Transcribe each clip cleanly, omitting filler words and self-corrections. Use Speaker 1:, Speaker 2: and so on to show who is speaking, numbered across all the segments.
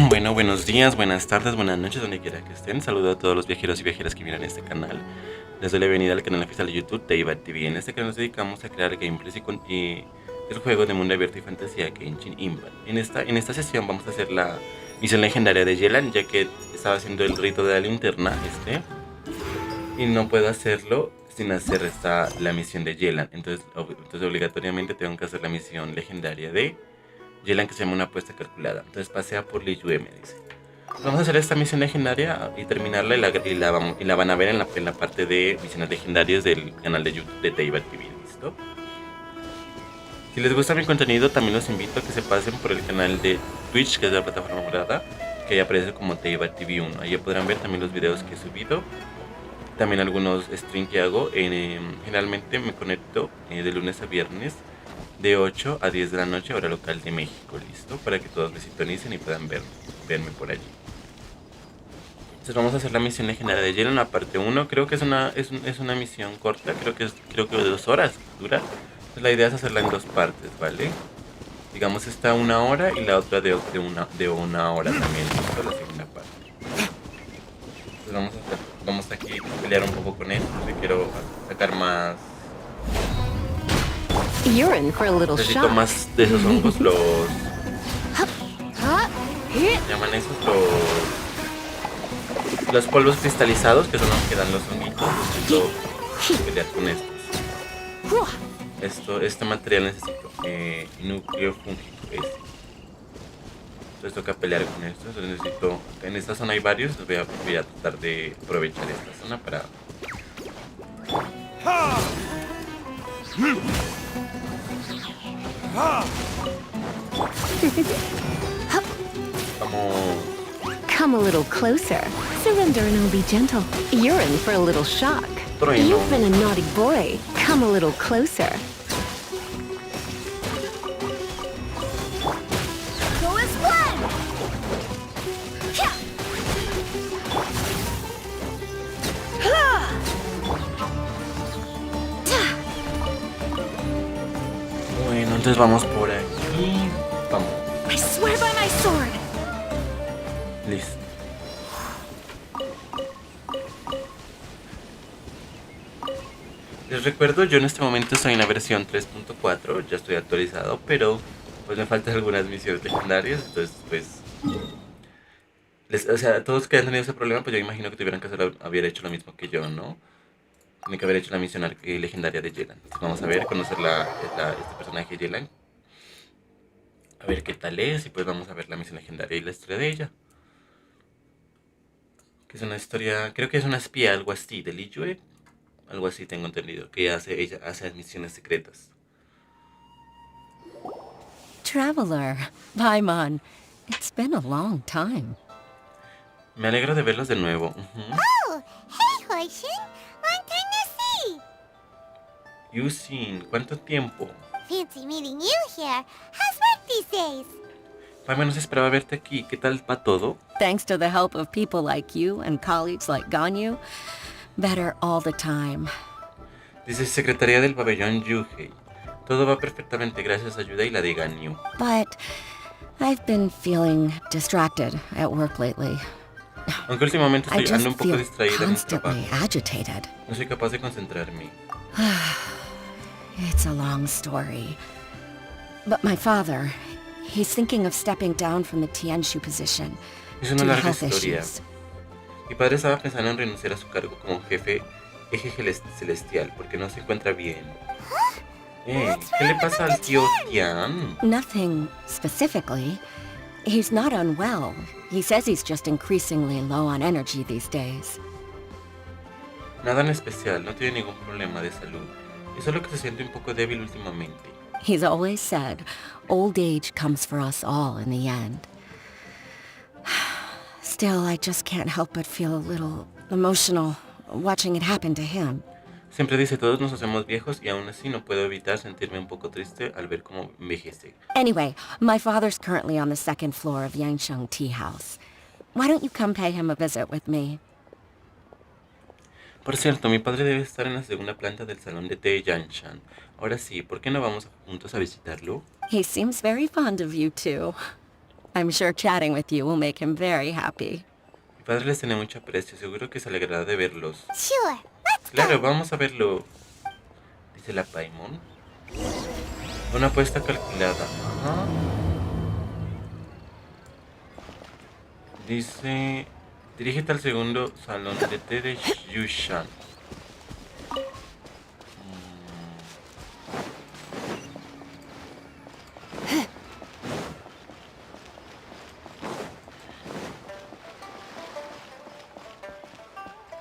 Speaker 1: Bueno, buenos días, buenas tardes, buenas noches, donde quiera que estén. Saludo a todos los viajeros y viajeras que miran este canal. Les doy la bienvenida al canal oficial de YouTube de TV. En este canal nos dedicamos a crear gameplays y el juego de mundo abierto y fantasía Genshin Impact. En esta sesión vamos a hacer la misión legendaria de Yelan, ya que estaba haciendo el rito de la linterna y no puedo hacerlo sin hacer la misión de Yelan. Entonces obligatoriamente tengo que hacer la misión legendaria de Yelan, que se llama una apuesta calculada. Entonces pasea por Liyue, me dice. Vamos a hacer esta misión legendaria y terminarla y la van a ver en la parte de misiones legendarias del canal de YouTube de TV. ¿Listo? Si les gusta mi contenido, también los invito a que se pasen por el canal de Twitch, que es la plataforma morada, que ahí aparece como TV1. Ahí podrán ver también los videos que he subido, también algunos streams que hago. Generalmente me conecto de lunes a viernes de 8 a 10 de la noche, hora local de México, ¿listo? Para que todos me sintonicen y puedan verme por allí. Entonces vamos a hacer la misión legendaria de Yelan, la parte 1. Creo que es una misión corta, creo que de 2 horas dura. Entonces la idea es hacerla en 2 partes, ¿vale? Digamos esta 1 hora y la otra de 1 hora también, ¿listo? La segunda parte. Entonces vamos aquí a pelear un poco con esto, porque quiero sacar más.
Speaker 2: You're in for a little
Speaker 1: Necesito
Speaker 2: shock.
Speaker 1: más de esos hongos, llaman esos los polvos cristalizados, que son los que dan los honguitos. Necesito pelear con estos. Este material necesito núcleo fúngico entonces toca pelear con esto. Entonces necesito, en esta zona hay varios, entonces voy a tratar de aprovechar esta zona para vamos.
Speaker 2: Come a little closer. Surrender and I'll be gentle. You're in for a little shock.
Speaker 1: Trueno.
Speaker 2: You've been a naughty boy. Come a little closer. Go as one.
Speaker 1: Bueno, entonces vamos por aquí. Vamos.
Speaker 2: I swear by my sword.
Speaker 1: Listo. Les recuerdo, yo en este momento estoy en la versión 3.4, ya estoy actualizado, pero pues me faltan algunas misiones legendarias, entonces pues o sea, todos que han tenido ese problema, pues yo imagino que tuvieran que haber hecho lo mismo que yo, ¿no? Tiene que haber hecho la misión legendaria de Yelan. Entonces vamos a ver, conocer este personaje Yelan, a ver qué tal es, y pues vamos a ver la misión legendaria y la historia de ella. Que es una historia, creo que es una espía, algo así, de Liyue. Algo así tengo entendido, que ella hace misiones secretas.
Speaker 2: Traveler, Paimon, it's been a long time.
Speaker 1: Me alegro de verlos de nuevo.
Speaker 3: Oh, hey, Hoishin. Long time no see.
Speaker 1: Yusin, ¿cuánto tiempo?
Speaker 3: Fancy meeting you here. How's work these days?
Speaker 1: Paimon, no se esperaba verte aquí. ¿Qué tal va todo?
Speaker 2: Thanks to the help of people like you and colleagues like Ganyu, better all the time.
Speaker 1: Dice Secretaría del Pabellón Yuhei. Todo va perfectamente gracias a ayuda y la de Ganyu.
Speaker 2: But I've been feeling distracted at work lately.
Speaker 1: Aunque últimamente
Speaker 2: I
Speaker 1: ando un
Speaker 2: just
Speaker 1: poco
Speaker 2: feel
Speaker 1: distraída en el trabajo.
Speaker 2: constantly agitated.
Speaker 1: No soy capaz de concentrarme.
Speaker 2: It's a long story. But my father, he's thinking of stepping down from the Tianshu position
Speaker 1: Es una
Speaker 2: due to
Speaker 1: larga
Speaker 2: health
Speaker 1: historia.
Speaker 2: issues.
Speaker 1: Mi padre estaba pensando en renunciar a su cargo como eje celestial porque no se encuentra bien. ¿Qué le pasa al tío Tian?
Speaker 2: Nothing specifically. He's not unwell. He says he's just increasingly low on energy these days.
Speaker 1: Nada en especial, no tiene ningún problema de salud. Es solo que se siente un poco débil últimamente.
Speaker 2: He's always said, old age comes for us all in the end. Still, I just can't help but feel a little emotional watching it happen to him.
Speaker 1: Siempre dice, todos nos hacemos viejos, y aún así no puedo evitar sentirme un poco triste al ver cómo envejece.
Speaker 2: Anyway, my father's currently on the 2nd floor of Yangsheng Tea House. Why don't you come pay him a visit with me?
Speaker 1: Por cierto, mi padre debe estar en la segunda planta del salón de té Yanshan. Ahora sí, ¿por qué no vamos juntos a visitarlo?
Speaker 2: He seems very fond of you too. I'm sure chatting with you will make him very happy.
Speaker 1: Mi padre les tiene mucho aprecio, seguro que se alegrará de verlos.
Speaker 3: Sure, let's
Speaker 1: Claro,
Speaker 3: go.
Speaker 1: vamos a verlo, dice la Paimon. Una apuesta calculada. Ajá. Dice, dirígete al segundo salón de té de Yushan.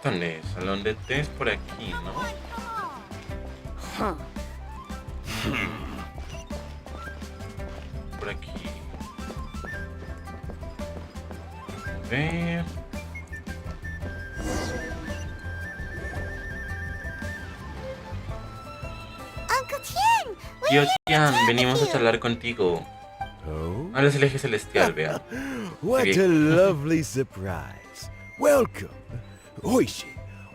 Speaker 1: ¿Dónde es? Salón de té es por aquí, ¿no? Por aquí. A ver.
Speaker 3: Uncle Tian, we're
Speaker 1: Tío
Speaker 3: here to
Speaker 1: Tian,
Speaker 3: chat
Speaker 1: venimos a
Speaker 3: with you.
Speaker 1: charlar contigo.
Speaker 4: Oh?
Speaker 1: Ahora es el eje celestial, vea.
Speaker 4: What
Speaker 1: Okay.
Speaker 4: a lovely surprise. Welcome. Oishi,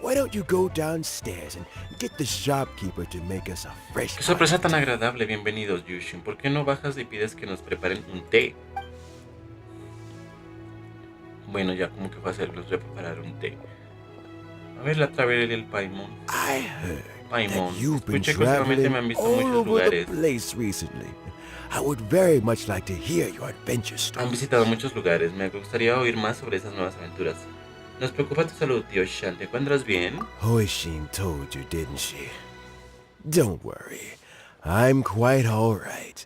Speaker 4: why don't you go downstairs and get the shopkeeper to make us a fresh
Speaker 1: Qué sorpresa tan
Speaker 4: tea?
Speaker 1: agradable, bienvenidos, Yushin. ¿Por qué no bajas y pides que nos preparen un té? Bueno, ya como que va a ser, los voy a preparar un té. A ver, la Travel y el Paimon.
Speaker 4: I heard
Speaker 1: Paimon,
Speaker 4: that you've been
Speaker 1: escuché que últimamente
Speaker 4: traveling
Speaker 1: me han visto en
Speaker 4: all
Speaker 1: muchos
Speaker 4: over the
Speaker 1: lugares.
Speaker 4: place recently. I would very much like to hear your adventure
Speaker 1: Han
Speaker 4: story.
Speaker 1: visitado muchos lugares, me gustaría oír más sobre esas nuevas aventuras. Nos preocupa tu salud, tío Shan, ¿te encuentras bien?
Speaker 4: Hoishin told you, didn't she? Don't worry. I'm quite all right.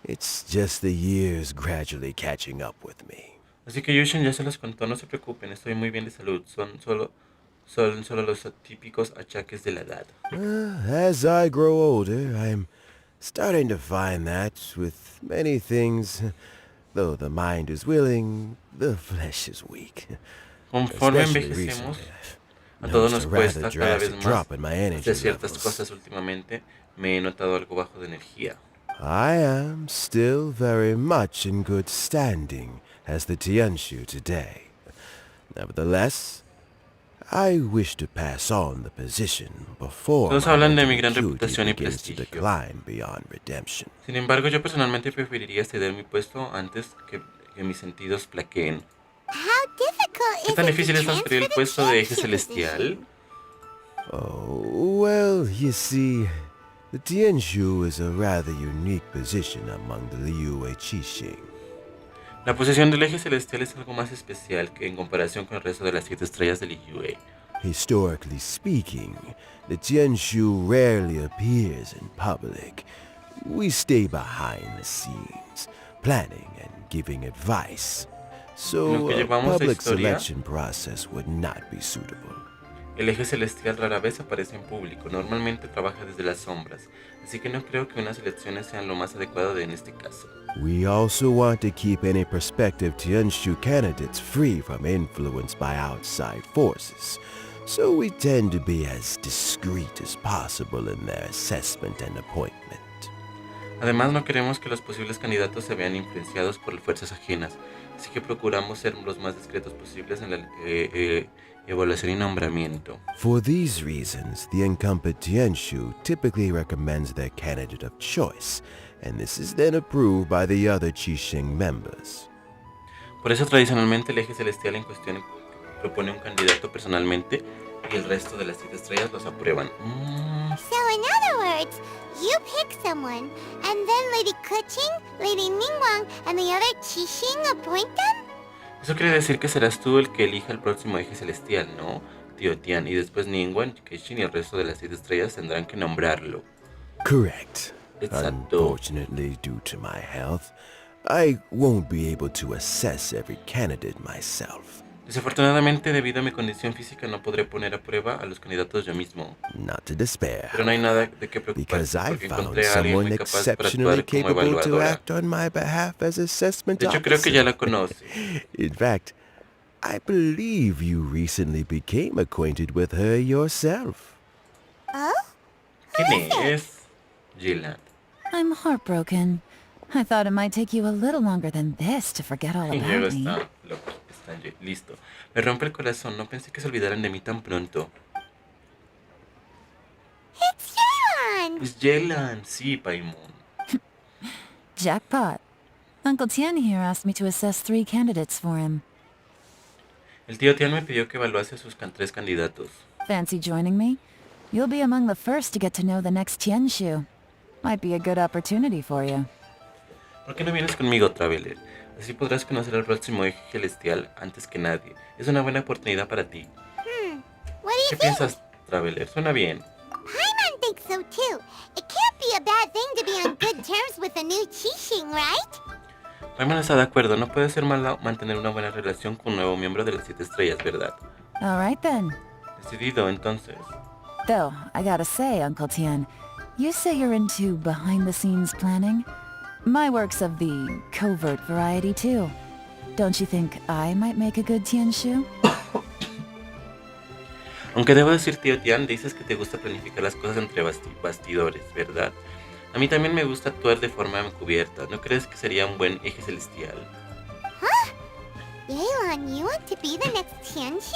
Speaker 4: It's just the years gradually catching up with me.
Speaker 1: Así que Yushin ya se los contó, no se preocupen, estoy muy bien de salud, son solo los típicos achaques de la edad.
Speaker 4: As I grow older, I'm starting to find that with many things, though the mind is willing, the flesh is weak.
Speaker 1: Conforme
Speaker 4: Especially
Speaker 1: envejecemos,
Speaker 4: recently,
Speaker 1: a
Speaker 4: I've
Speaker 1: todos
Speaker 4: noticed
Speaker 1: nos
Speaker 4: a rather
Speaker 1: cuesta cada vez
Speaker 4: drastic
Speaker 1: más
Speaker 4: drop in my energy
Speaker 1: hacer ciertas
Speaker 4: levels.
Speaker 1: cosas últimamente. Me he notado algo bajo de energía.
Speaker 4: I am still very much in good standing as the Tianshu today. Nevertheless, I wish to pass on the position before
Speaker 1: Todos
Speaker 4: my
Speaker 1: hablan de
Speaker 4: mental
Speaker 1: mi gran
Speaker 4: acuity
Speaker 1: reputación y
Speaker 4: begins to
Speaker 1: prestigio.
Speaker 4: decline beyond redemption.
Speaker 1: Sin embargo, yo personalmente preferiría ceder mi puesto antes que mis sentidos flaqueen.
Speaker 3: How difficult
Speaker 1: ¿Qué
Speaker 3: is
Speaker 1: tan
Speaker 3: it
Speaker 1: difícil
Speaker 3: to
Speaker 1: es transferir el
Speaker 3: transfer the
Speaker 1: puesto de eje
Speaker 3: championship
Speaker 1: celestial?
Speaker 3: position?
Speaker 4: Oh, well, you see, the Tianshu is a rather unique position among the Liyue Qixing.
Speaker 1: La posesión del eje celestial es algo más especial que en comparación con el resto de las 7 estrellas del Liyue.
Speaker 4: Historically speaking, the Tianshu rarely appears in public. We stay behind the scenes, planning and giving advice.
Speaker 1: En lo
Speaker 4: So
Speaker 1: que
Speaker 4: a
Speaker 1: llevamos de
Speaker 4: public
Speaker 1: historia,
Speaker 4: selection process would not be suitable.
Speaker 1: el eje celestial rara vez aparece en público, normalmente trabaja desde las sombras, así que no creo que unas elecciones sean lo más adecuado en este caso.
Speaker 4: We also want to keep any prospective Tianshu candidates free from influence by outside forces, so we tend to be as discreet as possible in their assessment and appointment.
Speaker 1: Además, no queremos que los posibles candidatos se vean influenciados por fuerzas ajenas, así que procuramos ser los más discretos posibles en la evaluación y nombramiento.
Speaker 4: For these reasons, the incumbent Tianshu typically recommends their candidate of choice, and this is then approved by the other Qixing members.
Speaker 1: Por eso, tradicionalmente, el eje celestial en cuestión propone un candidato personalmente y el resto de las 7 estrellas los aprueban.
Speaker 3: So in other words, you pick someone, and then Lady Kuching, Lady Ningguang, and the other Qixing appoint them?
Speaker 1: Eso quiere decir que serás tú el que elija el próximo eje celestial, ¿no, tío Tian? Y después Ningguang, Keishin y el resto de las 7 estrellas tendrán que nombrarlo.
Speaker 4: Correct.
Speaker 1: Exacto.
Speaker 4: Unfortunately, due to my health, I won't be able to assess every candidate myself.
Speaker 1: Desafortunadamente, debido a mi condición física, no podré poner a prueba a los candidatos yo mismo.
Speaker 4: Not to despair,
Speaker 1: Pero no hay nada de qué
Speaker 4: because
Speaker 1: preocuparse,
Speaker 4: I
Speaker 1: porque
Speaker 4: found
Speaker 1: encontré a alguien
Speaker 4: someone
Speaker 1: muy capaz para
Speaker 4: exceptionally
Speaker 1: actuar como
Speaker 4: capable to
Speaker 1: evaluadora.
Speaker 4: act on my behalf as assessment
Speaker 1: De hecho, creo que ya la conoce.
Speaker 4: In fact, I believe you recently became acquainted with her yourself.
Speaker 3: Oh?
Speaker 1: ¿Quién es? Yelan.
Speaker 5: I'm heartbroken. I thought it might take you a little longer than this to forget all
Speaker 1: Y luego
Speaker 5: about me.
Speaker 1: está loco, listo. Me rompe el corazón, no pensé que se olvidaran de mí tan pronto.
Speaker 3: It's Yelan!
Speaker 1: Es Yelan, sí, Paimon.
Speaker 5: Jackpot. Uncle Tian here asked me to assess 3 candidates for him.
Speaker 1: El tío Tian me pidió que evaluase a sus 3 candidatos.
Speaker 5: Fancy joining me? You'll be among the first to get to know the next Tianshu. Might be a good opportunity for you.
Speaker 1: ¿Por qué no vienes conmigo, Traveler? Así podrás conocer al próximo eje celestial antes que nadie. Es una buena oportunidad para ti.
Speaker 3: What do
Speaker 1: ¿Qué
Speaker 3: you think?
Speaker 1: piensas, Traveler? Suena bien.
Speaker 3: Paimon thinks so too. It can't be a bad thing to be on good terms with a new Qixing, right?
Speaker 1: Paimon está de acuerdo. No puede ser malo mantener una buena relación con un nuevo miembro de las 7 estrellas, ¿verdad?
Speaker 5: All right then.
Speaker 1: Decidido, entonces.
Speaker 5: Though, I gotta say, Uncle Tian, you say you're into behind-the-scenes planning? My work's of the covert variety too. Don't you think I might make a good Tianshu?
Speaker 1: Aunque debo decir, tío Tian, dices que te gusta planificar las cosas entre bastidores, ¿verdad? A mí también me gusta actuar de forma encubierta. ¿No crees que sería un buen eje celestial?
Speaker 3: Yelan, you want to be the next Tianshu?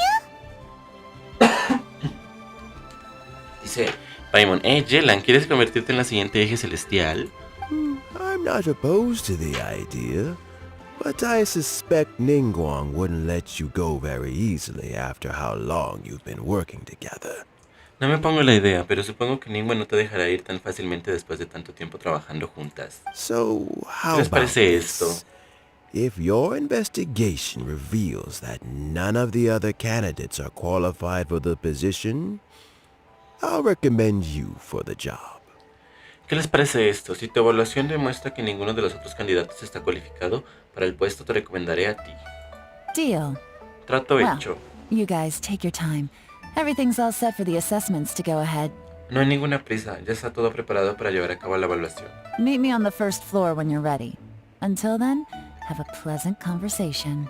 Speaker 1: Dice Paimon, Yelan, ¿quieres convertirte en la siguiente eje celestial?
Speaker 4: I'm not opposed to the idea, but I suspect Ningguang wouldn't let you go very easily after how long you've been working together.
Speaker 1: No me pongo la idea, pero supongo que Ningguang no te dejará ir tan fácilmente después de tanto tiempo trabajando juntas.
Speaker 4: So,
Speaker 1: ¿Qué
Speaker 4: how
Speaker 1: les
Speaker 4: about
Speaker 1: parece
Speaker 4: this?
Speaker 1: esto?
Speaker 4: If your investigation reveals that none of the other candidates are qualified for the position, I'll recommend you for the job.
Speaker 1: ¿Qué les parece esto? Si tu evaluación demuestra que ninguno de los otros candidatos está cualificado para el puesto, te recomendaré a ti.
Speaker 5: Deal.
Speaker 1: Trato
Speaker 5: Well.
Speaker 1: hecho.
Speaker 5: You guys take your time. Everything's all set for the assessments to go ahead.
Speaker 1: No hay ninguna prisa, ya está todo preparado para llevar a cabo la evaluación.
Speaker 5: Meet me on the first floor when you're ready. Until then, have a pleasant conversation.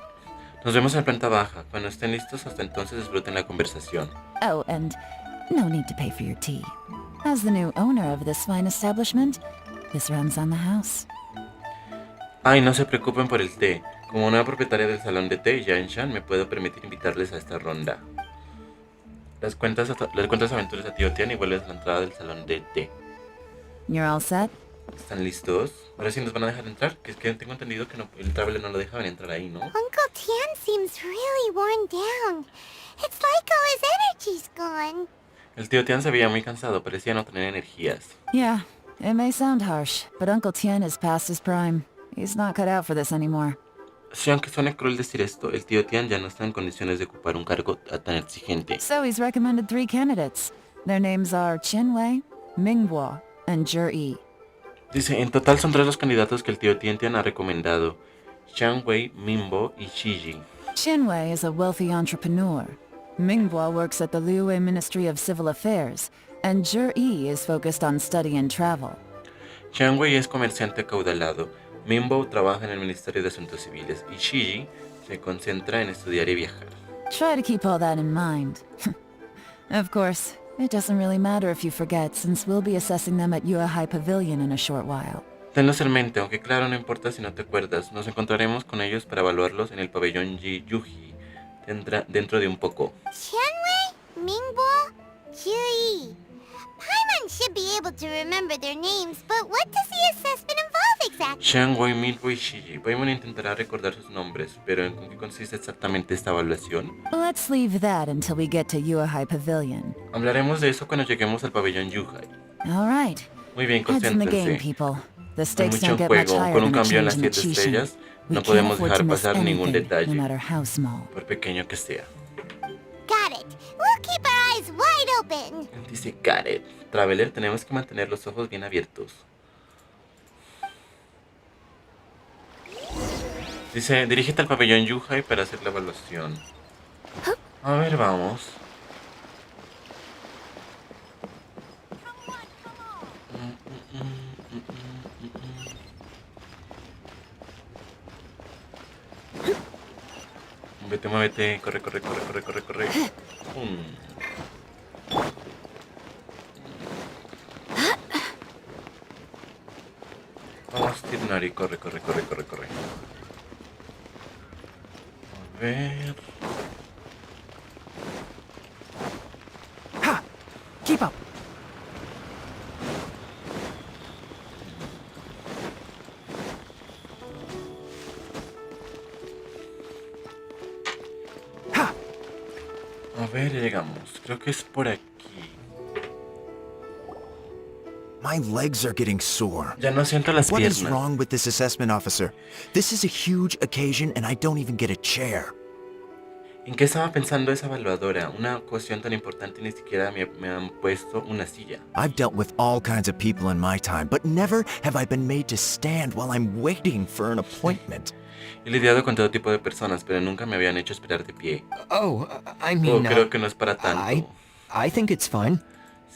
Speaker 1: Nos vemos en la planta baja. Cuando estén listos, hasta entonces disfruten la conversación.
Speaker 5: Oh, and no need to pay for your tea. As the new owner of this fine establishment, this runs on the house.
Speaker 1: Ay, no se preocupen por el té. Como nueva propietaria del salón de té, Yanshan, me puedo permitir invitarles a esta ronda. Les cuentas aventuras a tío Tian y vuelves a la entrada del salón de té.
Speaker 5: You're all set?
Speaker 1: ¿Están listos? Ahora sí nos van a dejar entrar, que es que tengo entendido que no, el Traveler no lo dejaban entrar ahí, ¿no?
Speaker 3: Uncle Tian seems really worn down. It's like all his energy's gone.
Speaker 1: El tío Tian se veía muy cansado, parecía no tener energías.
Speaker 5: Yeah, it may sound harsh, but Uncle Tian is past his prime. He's not cut out for this anymore.
Speaker 1: Sí, aunque suene cruel decir esto, el tío Tian ya no está en condiciones de ocupar un cargo tan exigente.
Speaker 5: So he's recommended 3 candidates. Their names are Qinwei, Mingguo, and Zhi.
Speaker 1: Dice, en total son 3 los candidatos que el tío Tian ha recomendado. Xiang Wei, Mingbo y Shiji.
Speaker 5: Qinwei is a wealthy entrepreneur. Mingguo works at the Liuwei Ministry of Civil Affairs, and Zhi is focused on study and travel.
Speaker 1: Xiang Wei es comerciante acaudalado. Mingbo trabaja en el Ministerio de Asuntos Civiles y Shiji se concentra en estudiar y viajar.
Speaker 5: Try to keep all that in mind. Of course, it doesn't really matter if you forget, since we'll be assessing them at Yuehai Pavilion in a short while.
Speaker 1: Tenlos en mente, aunque claro no importa si no te acuerdas. Nos encontraremos con ellos para evaluarlos en el pabellón Yuji dentro de un poco.
Speaker 3: Qianwei, Mingbo, Zhi. Paimon should be able to remember their names, but what does the assessment involve exactly?
Speaker 1: Xiang Wei, Mingbo y Shiji. Paimon intentará recordar sus nombres, pero ¿en qué consiste exactamente esta evaluación?
Speaker 5: Let's leave that until we get to Yuehai Pavilion.
Speaker 1: Hablaremos de eso cuando lleguemos al pabellón Yuhai.
Speaker 5: All right.
Speaker 1: Muy bien,
Speaker 5: Heads in the game,
Speaker 1: concéntrense.
Speaker 5: people. The
Speaker 1: Hay
Speaker 5: stakes
Speaker 1: mucho
Speaker 5: don't
Speaker 1: en
Speaker 5: get much
Speaker 1: juego.
Speaker 5: higher
Speaker 1: Con un
Speaker 5: than a
Speaker 1: cambio en
Speaker 5: change
Speaker 1: las
Speaker 5: in the
Speaker 1: 7
Speaker 5: Qixing.
Speaker 1: estrellas,
Speaker 5: We
Speaker 1: no
Speaker 5: can't
Speaker 1: podemos
Speaker 5: afford
Speaker 1: dejar
Speaker 5: to miss
Speaker 1: pasar ningún
Speaker 5: anything, no
Speaker 1: detalle,
Speaker 5: matter how small.
Speaker 1: por pequeño que sea.
Speaker 3: Got it. We'll keep our eyes wide open.
Speaker 1: Dice Gareth, Traveler, tenemos que mantener los ojos bien abiertos. Dice, dirígete al pabellón Yuhai para hacer la evaluación. A ver, vamos. Muévete, muévete, corre, corre, corre, corre, corre, corre. Vamos, Tirnari, corre, corre, corre, corre, corre. A ver.
Speaker 5: Ha! Keep up.
Speaker 1: A ver, llegamos. Creo que es por aquí.
Speaker 6: My legs are getting sore.
Speaker 1: Ya no siento las
Speaker 6: What is
Speaker 1: piernas.
Speaker 6: wrong with this assessment officer? This is a huge occasion and I don't even get a chair.
Speaker 1: ¿En qué estaba pensando esa evaluadora? Una cuestión tan importante y ni siquiera me han puesto una silla.
Speaker 6: I've dealt with all kinds of people in my time, but never have I been made to stand while I'm waiting for an appointment.
Speaker 1: He lidiado con todo tipo de personas, pero nunca me habían hecho esperar de pie.
Speaker 7: Oh, I mean,
Speaker 1: Creo que no es para tanto.
Speaker 7: I think it's fine.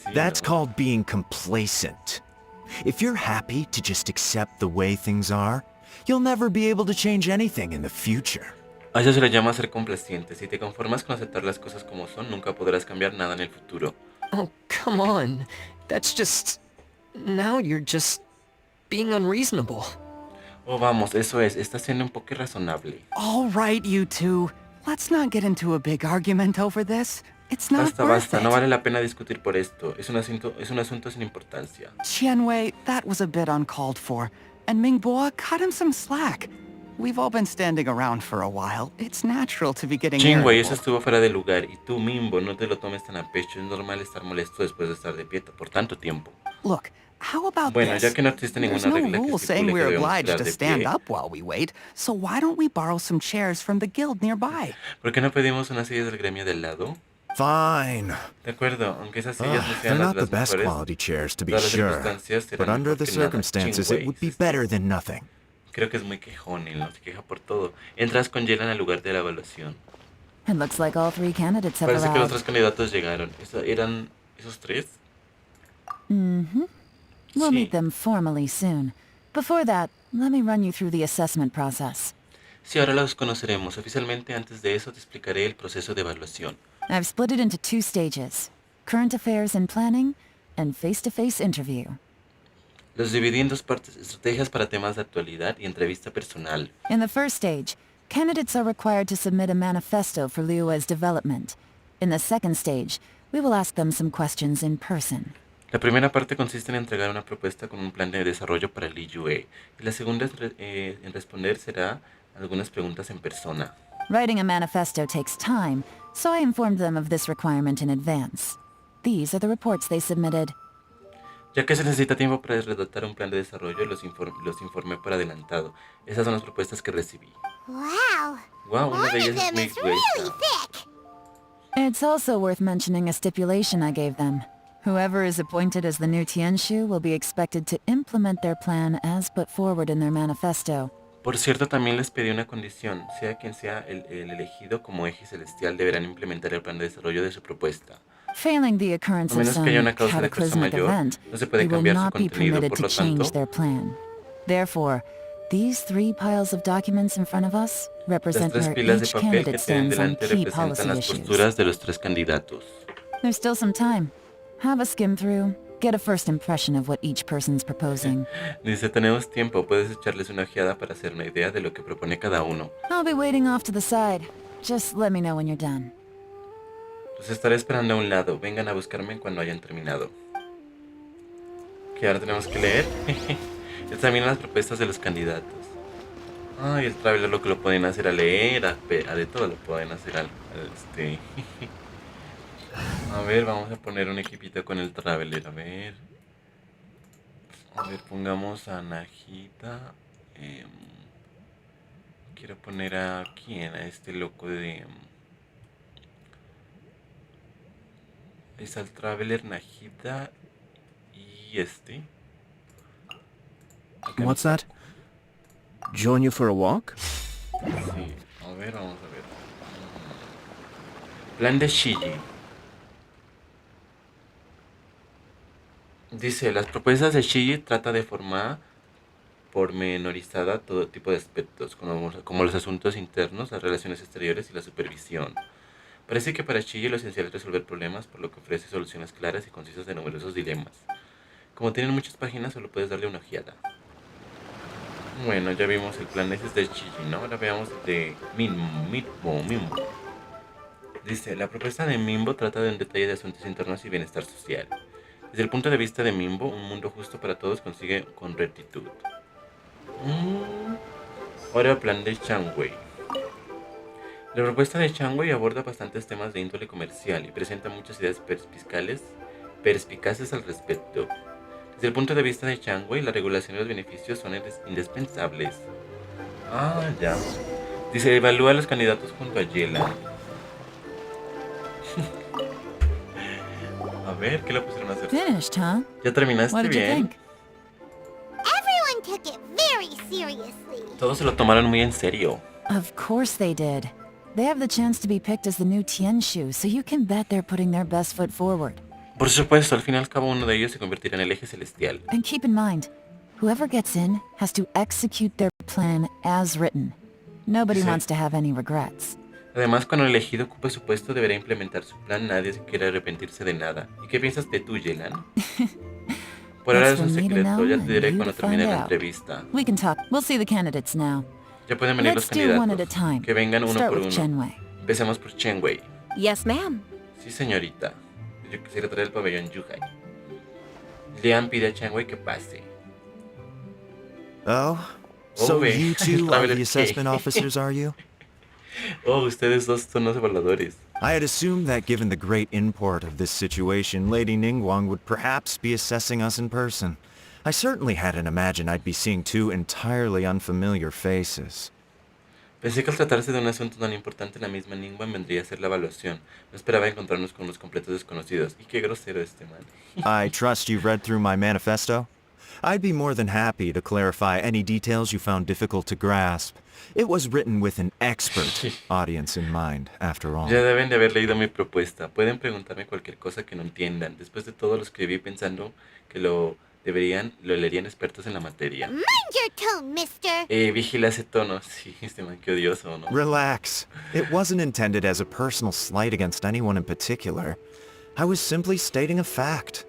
Speaker 1: Sí,
Speaker 6: That's
Speaker 1: no.
Speaker 6: called being complacent. If you're happy to just accept the way things are, you'll never be able to change anything in the future.
Speaker 1: A eso se le llama ser complaciente. Si te conformas con aceptar las cosas como son, nunca podrás cambiar nada en el futuro.
Speaker 7: Oh, come on. That's just... Now you're just being unreasonable.
Speaker 1: Oh, vamos, eso es. Está siendo un poco irrazonable.
Speaker 8: All right, you two. Let's not get into a big argument over this. It's not
Speaker 1: Basta,
Speaker 8: worth
Speaker 1: basta.
Speaker 8: it.
Speaker 1: No vale la pena discutir por esto. Es un asunto sin importancia.
Speaker 8: Qianwei, that was a bit uncalled for. And Mingbo, cut him some slack. We've all been standing around for a while. It's natural to be getting
Speaker 1: Chingwei, eso
Speaker 8: irritable.
Speaker 1: estuvo fuera de lugar. Y tú, Mimbo, no te lo tomes tan a pecho. Es normal estar molesto después de estar de pie por tanto tiempo.
Speaker 8: Look, how about
Speaker 1: Bueno,
Speaker 8: this?
Speaker 1: ya que no existe
Speaker 8: There's
Speaker 1: ninguna
Speaker 8: no
Speaker 1: regla que
Speaker 8: rule saying
Speaker 1: estipule que
Speaker 8: we're
Speaker 1: debemos
Speaker 8: obliged
Speaker 1: estar
Speaker 8: to
Speaker 1: de
Speaker 8: stand
Speaker 1: pie,
Speaker 8: up while we wait, so why don't we borrow some chairs from the guild nearby?
Speaker 1: ¿por qué no pedimos unas sillas del gremio del lado?
Speaker 6: Fine.
Speaker 1: De acuerdo, aunque esas sillas no
Speaker 6: They're
Speaker 1: sean
Speaker 6: not the
Speaker 1: las
Speaker 6: best
Speaker 1: mejores,
Speaker 6: quality chairs, to be
Speaker 1: todas las
Speaker 6: sure.
Speaker 1: circunstancias serán
Speaker 6: But under
Speaker 1: mejor
Speaker 6: the
Speaker 1: que nada.
Speaker 6: circumstances,
Speaker 1: Chingwei,
Speaker 6: it would be
Speaker 1: es-
Speaker 6: better than nothing.
Speaker 1: Creo que es muy quejón, él no se queja por todo. Entras con Yelan al lugar de la evaluación.
Speaker 5: It looks like all three candidates have
Speaker 1: Parece que los
Speaker 5: arrived.
Speaker 1: tres candidatos llegaron. ¿Eran esos tres?
Speaker 5: Mm-hmm. We'll
Speaker 1: Sí.
Speaker 5: meet them formally soon. Before that, let me run you through the assessment process.
Speaker 1: Sí, ahora los conoceremos. Oficialmente, antes de eso, te explicaré el proceso de evaluación.
Speaker 5: I've split it into 2 stages. Current affairs and planning, and face-to-face interview.
Speaker 1: Los dividí en 2 partes: estrategias para temas de actualidad y entrevista personal.
Speaker 5: In the first stage, candidates are required to submit a manifesto for Liyue's development. In the second stage, we will ask them some questions in person.
Speaker 1: La primera parte consiste en entregar una propuesta con un plan de desarrollo para Liyue. Y la segunda en responder será algunas preguntas en persona.
Speaker 5: Writing a manifesto takes time, so I informed them of this requirement in advance. These are the reports they submitted.
Speaker 1: Ya que se necesita tiempo para redactar un plan de desarrollo, los informé por adelantado. Esas son las propuestas que recibí.
Speaker 3: Wow.
Speaker 1: Wow, una
Speaker 3: One
Speaker 1: de
Speaker 3: of
Speaker 1: ellas es
Speaker 3: them
Speaker 1: muy
Speaker 3: is really
Speaker 1: gruesa.
Speaker 3: thick.
Speaker 5: It's also worth mentioning a stipulation I gave them. Whoever is appointed as the new Tianshu will be expected to implement their plan as put forward in their manifesto.
Speaker 1: Por cierto, también les pedí una condición. Sea quien sea el elegido como eje celestial, deberán implementar el plan de desarrollo de su propuesta.
Speaker 5: Failing the occurrence
Speaker 1: A
Speaker 5: of
Speaker 1: menos que
Speaker 5: some
Speaker 1: haya una causa de fuerza
Speaker 5: cataclysmic
Speaker 1: mayor,
Speaker 5: event,
Speaker 1: no se puede
Speaker 5: they will
Speaker 1: cambiar su
Speaker 5: not be
Speaker 1: contenido,
Speaker 5: permitted
Speaker 1: por
Speaker 5: to
Speaker 1: lo
Speaker 5: change
Speaker 1: tanto,
Speaker 5: their plan. Therefore, these 3 piles of documents in front of us
Speaker 1: las
Speaker 5: represent
Speaker 1: 3
Speaker 5: where
Speaker 1: pilas de
Speaker 5: each
Speaker 1: papel que
Speaker 5: candidate
Speaker 1: tienen
Speaker 5: stands on
Speaker 1: delante
Speaker 5: key
Speaker 1: representan
Speaker 5: policy
Speaker 1: las
Speaker 5: issues.
Speaker 1: posturas de los 3 candidatos.
Speaker 5: There's still some time. Have a skim through. Get a first impression of what each person's proposing.
Speaker 1: Dice, tenemos tiempo, puedes echarles una ojeada para hacer una idea de lo que propone cada uno.
Speaker 5: I'll be waiting off to the side. Just let me know when you're done.
Speaker 1: Los estaré esperando a un lado, vengan a buscarme cuando hayan terminado. Que ahora tenemos que leer. Examina las propuestas de los candidatos. Ay, el Traveler lo que lo pueden hacer a leer, a de todo lo pueden hacer A ver, vamos a poner un equipito con el Traveler, a ver. A ver, pongamos a Najita. Quiero poner a quién, a este loco de... Es al Traveler, Najita y este. Acá
Speaker 7: What's that? Join you for a walk?
Speaker 1: Sí, a ver, vamos a ver. Plan de Shiji. Dice, las propuestas de Shiji trata de forma pormenorizada todo tipo de aspectos, como los asuntos internos, las relaciones exteriores y la supervisión. Parece que para Shiji lo esencial es resolver problemas, por lo que ofrece soluciones claras y concisas de numerosos dilemas. Como tienen muchas páginas, solo puedes darle una ojeada. Bueno, ya vimos el plan ese de Shiji, ¿no? Ahora veamos el de Mimbo. Dice, la propuesta de Mimbo trata de un detalle de asuntos internos y bienestar social. Desde el punto de vista de Mimbo, un mundo justo para todos consigue con rectitud. Ahora el plan de Changwei. La propuesta de Changwei aborda bastantes temas de índole comercial y presenta muchas ideas perspicaces al respecto. Desde el punto de vista de Changwei, la regulación y los beneficios son indispensables. Ah, ya. Dice, evalúa a los candidatos junto a Yelan. A ver, ¿qué le pusieron a hacer?
Speaker 5: Finished, huh?
Speaker 1: ¿Ya terminaste
Speaker 5: What did you
Speaker 1: bien?
Speaker 5: think?
Speaker 3: Everyone took it very seriously.
Speaker 1: Todos se lo tomaron muy en serio.
Speaker 5: Of course they did. They have the chance to be picked as the new Tianshu, so you can bet they're putting their best foot forward.
Speaker 1: Por supuesto, al fin y al cabo uno de ellos se convertirá en el eje celestial.
Speaker 5: And keep in mind, whoever gets in has to execute their plan as written. Nobody
Speaker 1: Sí.
Speaker 5: wants to have any regrets.
Speaker 1: Además, cuando el elegido ocupe su puesto, deberá implementar su plan. Nadie quiere arrepentirse de nada. ¿Y qué piensas de tú, Yelan? Por ahora es
Speaker 5: That's
Speaker 1: un
Speaker 5: for me to
Speaker 1: secreto.
Speaker 5: know
Speaker 1: Ya te
Speaker 5: and
Speaker 1: diré
Speaker 5: you
Speaker 1: cuando
Speaker 5: to
Speaker 1: termine
Speaker 5: find
Speaker 1: la
Speaker 5: out.
Speaker 1: entrevista.
Speaker 5: We can talk. We'll see the candidates now.
Speaker 1: Ya pueden venir los
Speaker 5: Let's do one at a
Speaker 1: candidatos.
Speaker 5: time.
Speaker 1: Que vengan uno
Speaker 5: Start
Speaker 1: por
Speaker 5: with
Speaker 1: uno.
Speaker 5: Chenwei.
Speaker 1: Empecemos por Chengwei.
Speaker 2: Yes, ma'am.
Speaker 1: Sí, señorita. Yo quisiera traer el pabellón Yuhai. Lian pide a Chengwei que pase.
Speaker 6: Oh? So
Speaker 1: wait.
Speaker 6: you two are
Speaker 1: Traveler
Speaker 6: the assessment
Speaker 1: K.
Speaker 6: officers, are you?
Speaker 1: Oh, ustedes dos son los evaluadores.
Speaker 6: I had assumed that given the great import of this situation, Lady Ningguang would perhaps be assessing us in person. I certainly hadn't imagined I'd be seeing two entirely unfamiliar faces.
Speaker 1: Pensé que al tratarse de un asunto tan importante, la misma Ningguang vendría a hacer la evaluación. No esperaba encontrarnos con unos completos desconocidos. Y qué grosero este man.
Speaker 6: I trust you've read through my manifesto? I'd be more than happy to clarify any details you found difficult to grasp. It was written with an expert audience in mind, after all.
Speaker 1: Ya deben de haber leído mi propuesta. Pueden preguntarme cualquier cosa que no entiendan. Después de todo lo escribí pensando que lo leerían expertos en la materia.
Speaker 3: Mind your tone, mister.
Speaker 1: Vigila ese tono. Sí, este man, qué odioso, ¿no?
Speaker 6: Relax. It wasn't intended as a personal slight against anyone in particular. I was simply stating a fact.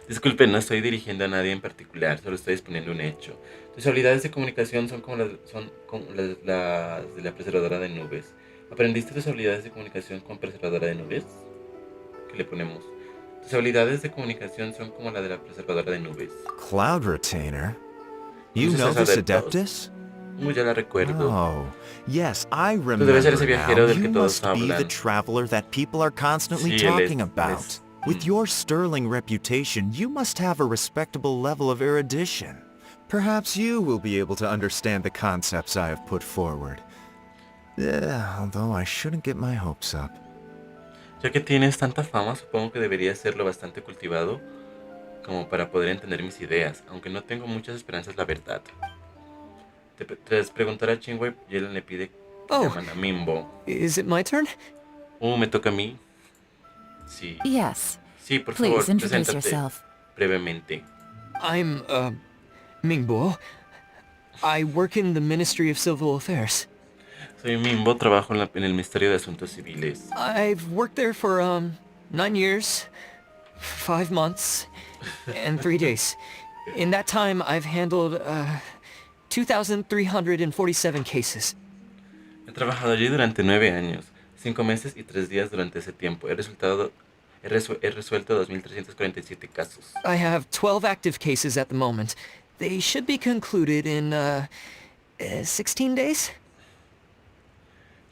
Speaker 1: Disculpen, no estoy dirigiendo a nadie en particular, solo estoy exponiendo un hecho. Tus habilidades de comunicación son como las de la preservadora de nubes. ¿Aprendiste tus habilidades de comunicación con preservadora de nubes? ¿Qué le ponemos? Tus habilidades de comunicación son como la de la preservadora de nubes.
Speaker 6: Cloud Retainer? You
Speaker 1: Entonces
Speaker 6: know
Speaker 1: es
Speaker 6: this
Speaker 1: adeptos.
Speaker 6: Adeptus?
Speaker 1: Ya la recuerdo.
Speaker 6: Oh, yes, I
Speaker 1: debes ser ese
Speaker 6: remember
Speaker 1: viajero
Speaker 6: now.
Speaker 1: del que
Speaker 6: You
Speaker 1: todos
Speaker 6: must be the
Speaker 1: hablan.
Speaker 6: traveler that people are constantly
Speaker 1: Sí, él
Speaker 6: talking
Speaker 1: es-
Speaker 6: about. With your sterling reputation, you must have a respectable level of erudition. Perhaps you will be able to understand the concepts I have put forward. Although I shouldn't get my hopes up.
Speaker 1: Ya que tienes tanta fama, supongo que deberías serlo bastante cultivado como para poder entender mis ideas, aunque no tengo muchas esperanzas, la verdad. Tras preguntar a Chingwei, Yelan le pide que
Speaker 7: Oh.
Speaker 1: llaman a Mimbo.
Speaker 7: Is it my turn?
Speaker 1: Me toca a mí. Sí.
Speaker 5: Yes.
Speaker 1: Sí, por
Speaker 5: Please
Speaker 1: favor,
Speaker 5: introduce
Speaker 1: preséntate
Speaker 5: yourself.
Speaker 1: brevemente.
Speaker 7: I'm, Mingbo. I work in the Ministry of Civil Affairs.
Speaker 1: Soy Mimbo, trabajo en el Ministerio de Asuntos Civiles.
Speaker 7: I've worked there for, 9 years, 5 months, and 3 days. In that time, I've handled, 2,347 cases.
Speaker 1: He trabajado allí durante 9 años, 5 meses y 3 días durante ese tiempo. He resuelto 2.347 casos.
Speaker 7: I have 12 active cases at the moment. They should be concluded in, 16 days?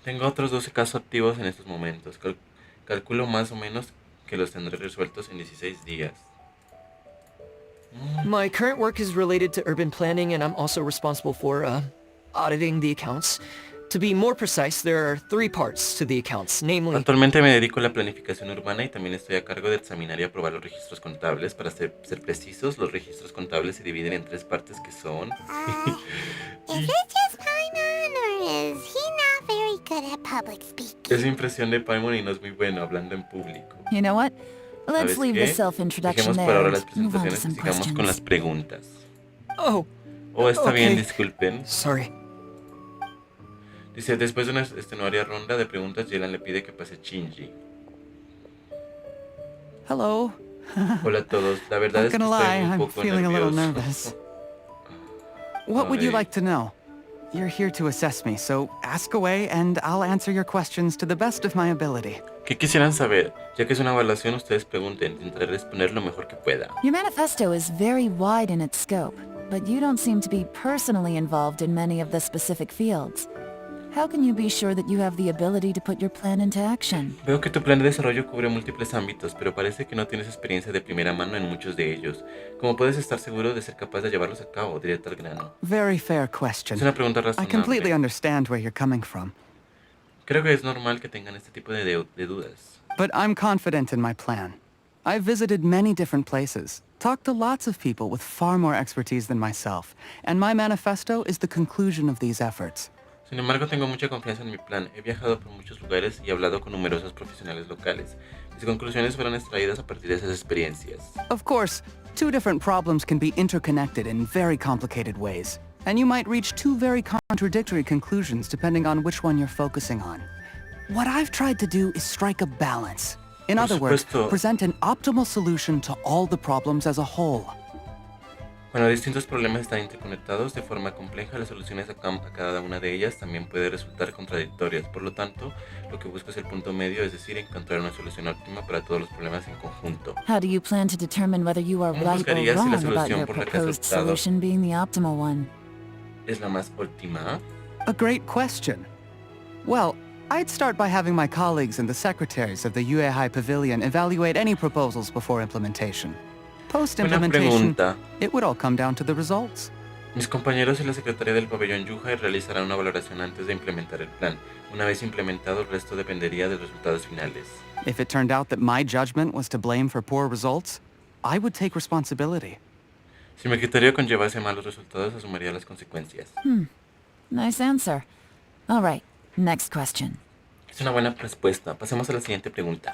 Speaker 1: Tengo otros 12 casos activos en estos momentos. Calculo más o menos que los tendré resueltos en 16 días.
Speaker 7: My current work is related to urban planning, and I'm also responsible for, auditing the accounts. To be more precise, there are 3 parts to the accounts, namely...
Speaker 1: Actualmente me dedico a la planificación urbana y también estoy a cargo de examinar y aprobar los registros contables. Para ser precisos, los registros contables se dividen en 3 partes que son...
Speaker 3: Is it just Paimon, or is he not very good at public speaking?
Speaker 1: Es impresión de Paimon y no es muy bueno hablando en público.
Speaker 5: You know what? Let's
Speaker 1: ¿Sabes
Speaker 5: leave
Speaker 1: qué?
Speaker 5: the self-introduction
Speaker 1: Dejemos por
Speaker 5: there
Speaker 1: ahora
Speaker 5: and
Speaker 1: las
Speaker 5: move on to
Speaker 1: presentaciones y
Speaker 5: some
Speaker 1: sigamos con las
Speaker 5: questions.
Speaker 1: preguntas.
Speaker 7: Oh,
Speaker 1: Está bien,
Speaker 7: Ok.
Speaker 1: disculpen.
Speaker 7: sorry.
Speaker 1: Dice, después de una extenuaria ronda de preguntas, Yelan le pide que pase Shinji.
Speaker 8: Hello.
Speaker 1: Hola a todos, la verdad
Speaker 8: Not
Speaker 1: es que
Speaker 8: gonna
Speaker 1: estoy
Speaker 8: lie,
Speaker 1: un
Speaker 8: I'm
Speaker 1: poco
Speaker 8: feeling a little
Speaker 1: nervioso.
Speaker 8: nervous. What would you
Speaker 1: Ay.
Speaker 8: like to know? You're here to assess me, so ask away and I'll answer your questions to the best of my ability.
Speaker 1: ¿Qué quisieran saber? Ya que es una evaluación, ustedes pregunten, intentaré responder lo mejor que pueda.
Speaker 5: Your manifesto is very wide in its scope, but you don't seem to be personally involved in many of the specific fields. how can you be sure that you have the ability to put your plan into action?
Speaker 1: Veo que tu plan de desarrollo cubre múltiples ámbitos, pero parece que no tienes experiencia de primera mano en muchos de ellos. ¿Cómo puedes estar seguro de ser capaz de llevarlos a cabo, directo al grano?
Speaker 8: Very fair question.
Speaker 1: Es una pregunta
Speaker 8: I completely
Speaker 1: razonable.
Speaker 8: understand where you're coming from.
Speaker 1: Creo que es normal que tengan este tipo de dudas.
Speaker 8: But I'm confident in my plan. I've visited many different places, talked to lots of people with far more expertise than myself, and my manifesto is the conclusion of these efforts.
Speaker 1: Sin embargo, tengo mucha confianza en mi plan. He viajado por muchos lugares y he hablado con numerosos profesionales locales. Mis conclusiones fueron extraídas a partir de esas experiencias.
Speaker 8: Of course, two different problems can be interconnected in very complicated ways, and you might reach two very contradictory conclusions depending on which one you're focusing on. What I've tried to do is strike a balance. In
Speaker 1: Por
Speaker 8: other words,
Speaker 1: supuesto.
Speaker 8: present an optimal solution to all the problems as a whole.
Speaker 1: Cuando distintos problemas están interconectados de forma compleja, las soluciones a cada una de ellas también puede resultar contradictorias. Por lo tanto, lo que busco es el punto medio, es decir, encontrar una solución óptima para todos los problemas en conjunto.
Speaker 5: How do you plan to determine whether you are
Speaker 1: ¿Cómo
Speaker 5: right or
Speaker 1: buscarías si la
Speaker 5: wrong about
Speaker 1: solución
Speaker 5: your
Speaker 1: por la que has
Speaker 5: proposed
Speaker 1: optado
Speaker 5: solution being the optimal one?
Speaker 1: ¿Es la más óptima?
Speaker 8: A great question. Well, I'd start by having my colleagues and the secretaries of the UAI Pavilion evaluate any proposals before implementation.
Speaker 1: Buena
Speaker 8: Post-implementation,
Speaker 1: pregunta.
Speaker 8: it would all come down to the results.
Speaker 1: Mis compañeros y la secretaria del pabellón Yuhai realizarán una valoración antes de implementar el plan. Una vez implementado, el resto dependería de los resultados finales.
Speaker 8: If it turned out that my judgment was to blame for poor results, I would take responsibility.
Speaker 1: Si mi criterio conllevase malos resultados, asumiría las consecuencias.
Speaker 5: Nice answer. All right, next question.
Speaker 1: Es una buena respuesta. Pasemos a la siguiente pregunta.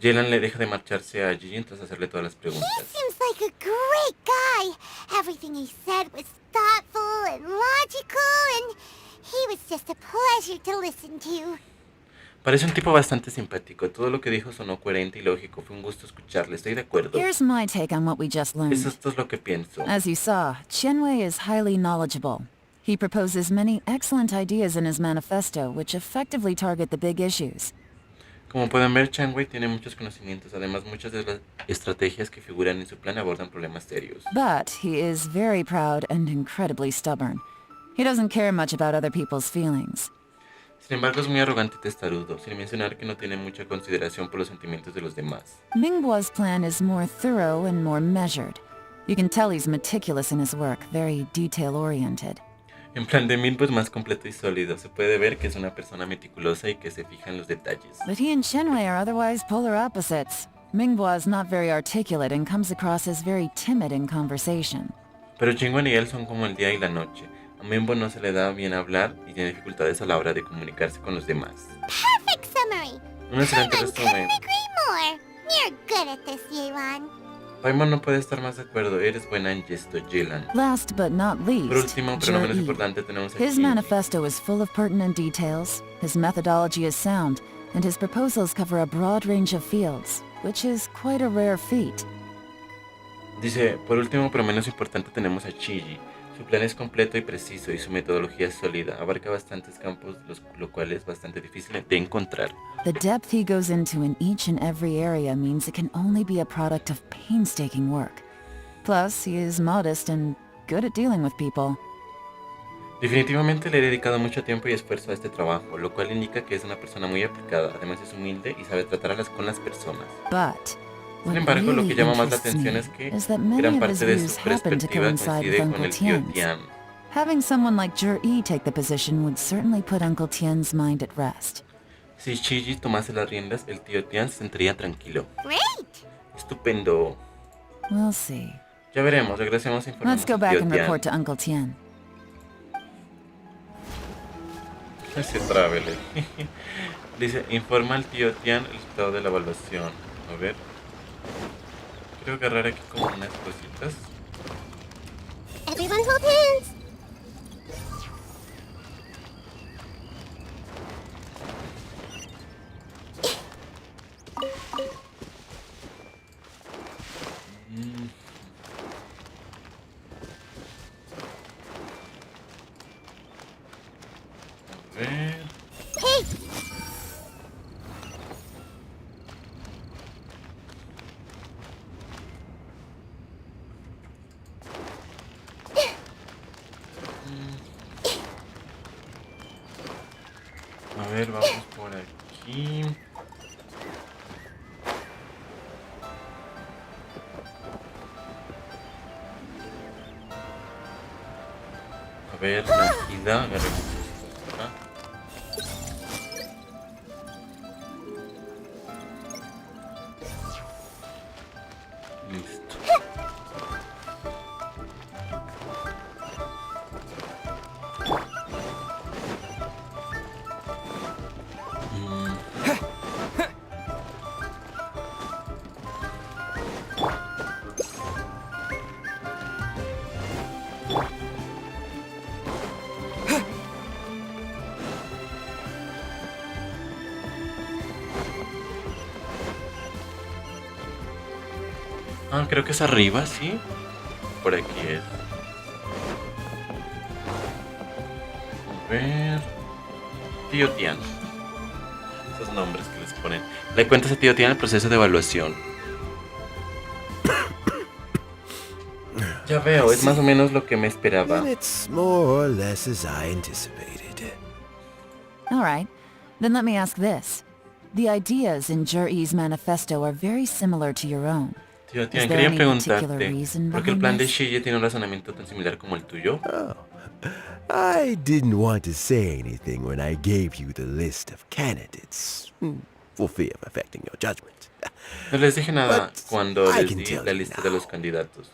Speaker 1: Yelan le deja de marcharse a Gigi tras hacerle todas las
Speaker 3: He
Speaker 1: preguntas.
Speaker 3: seems like a great guy. Everything he said was thoughtful and logical, and he was just a pleasure to listen to.
Speaker 1: Parece un tipo bastante simpático. Todo lo que dijo sonó coherente y lógico. Fue un gusto escucharle. Estoy de acuerdo.
Speaker 5: Here's my take on what we just learned.
Speaker 1: Esto es lo que pienso.
Speaker 5: As you saw, Qianwei is highly knowledgeable. He proposes many excellent ideas in his manifesto, which effectively target the big issues.
Speaker 1: Como pueden ver, Changwei tiene muchos conocimientos. Además, muchas de las estrategias que figuran en su plan abordan problemas serios.
Speaker 5: But he is very proud and incredibly stubborn. He doesn't care much about other people's feelings.
Speaker 1: Sin embargo, es muy arrogante y testarudo, sin mencionar que no tiene mucha consideración por los sentimientos de los demás.
Speaker 5: Mingboa's plan is more thorough and more measured. You can tell he's meticulous in his work, very detail-oriented.
Speaker 1: En plan de Minpo es más completo y sólido. Se puede ver que es una persona meticulosa y que se fija en los detalles.
Speaker 5: But he and Qianwei are otherwise polar opposites. Mingboa is not very articulate and comes across as very timid in conversation.
Speaker 1: Pero Chingwan y él son como el día y la noche. A Minpo no se le da bien hablar y tiene dificultades a la hora de comunicarse con los demás.
Speaker 3: Perfect summary.
Speaker 1: Un excelente
Speaker 3: Paimon
Speaker 1: resumen.
Speaker 3: couldn't agree more. You're good at this, Yelan.
Speaker 1: Paimon no puede estar más de acuerdo. Eres buena en gesto, Yelan.
Speaker 5: Last but not least,
Speaker 1: Por último, pero no menos
Speaker 5: Jer-E.
Speaker 1: importante, tenemos
Speaker 5: His
Speaker 1: aquí
Speaker 5: manifesto is full of pertinent details, his methodology is sound, and his proposals cover a broad range of fields, which is quite a rare feat.
Speaker 1: Dice, por último, pero menos importante, tenemos a Chiji. Su plan es completo y preciso y su metodología es sólida. Abarca bastantes campos, lo cual es bastante difícil de encontrar.
Speaker 5: The depth he goes into in each and every area means it can only be a product of painstaking work. Plus, he is modest and good at dealing with people.
Speaker 1: Definitivamente le he dedicado mucho tiempo y esfuerzo a este trabajo, lo cual indica que es una persona muy aplicada. Además es humilde y sabe tratar con las personas.
Speaker 5: But
Speaker 1: Sin
Speaker 5: what
Speaker 1: embargo, lo que
Speaker 5: really
Speaker 1: llama más la
Speaker 5: interests me
Speaker 1: atención es que
Speaker 5: is that many
Speaker 1: gran
Speaker 5: of his
Speaker 1: parte de
Speaker 5: views
Speaker 1: su
Speaker 5: happen to
Speaker 1: perspectiva
Speaker 5: coincide with
Speaker 1: coincide con
Speaker 5: Uncle
Speaker 1: el tío
Speaker 5: Tian's.
Speaker 1: Tian.
Speaker 5: Having someone like Jer-E take the position would certainly put Uncle Tian's mind at rest.
Speaker 1: Si Chiji tomase las riendas, el tío Tian se sentiría tranquilo.
Speaker 3: Great.
Speaker 1: Estupendo.
Speaker 5: We'll see.
Speaker 1: Ya veremos, regresemos a informar
Speaker 5: Let's go
Speaker 1: al
Speaker 5: back
Speaker 1: tío
Speaker 5: and
Speaker 1: Tian.
Speaker 5: report to Uncle Tian.
Speaker 1: Ese Traveler. Dice, informa al tío Tian el estado de la evaluación. A ver. Quiero agarrar aquí como unas cositas.
Speaker 3: Everyone hold hands.
Speaker 1: A ver.
Speaker 3: Hey,
Speaker 1: Vamos por aquí. A ver, tranquila, agarremos esto acá. Listo. Ah, creo que es arriba, ¿sí? Por aquí es. A ver. Tío Tian. Esos nombres que les ponen. Le cuentas a Tío Tian el proceso de evaluación. Ya veo, es más o menos lo que me esperaba.
Speaker 4: And it's more or less as I anticipated.
Speaker 5: All right. Then let me ask this. The ideas in Jur-E's manifesto are very similar to your own.
Speaker 1: Tío Tian,
Speaker 5: Is there
Speaker 1: quería
Speaker 5: any particular
Speaker 1: preguntarte,
Speaker 5: reason
Speaker 1: ¿por qué el
Speaker 5: behind
Speaker 1: plan de
Speaker 5: this?
Speaker 1: Shige tiene un razonamiento tan similar como el tuyo?
Speaker 4: Oh, I didn't want to say anything when I gave you the list of candidates, for fear of affecting your judgment.
Speaker 1: No les dije nada
Speaker 4: But
Speaker 1: cuando
Speaker 4: I
Speaker 1: les
Speaker 4: can
Speaker 1: di
Speaker 4: tell
Speaker 1: la
Speaker 4: you
Speaker 1: lista de
Speaker 4: now.
Speaker 1: los candidatos,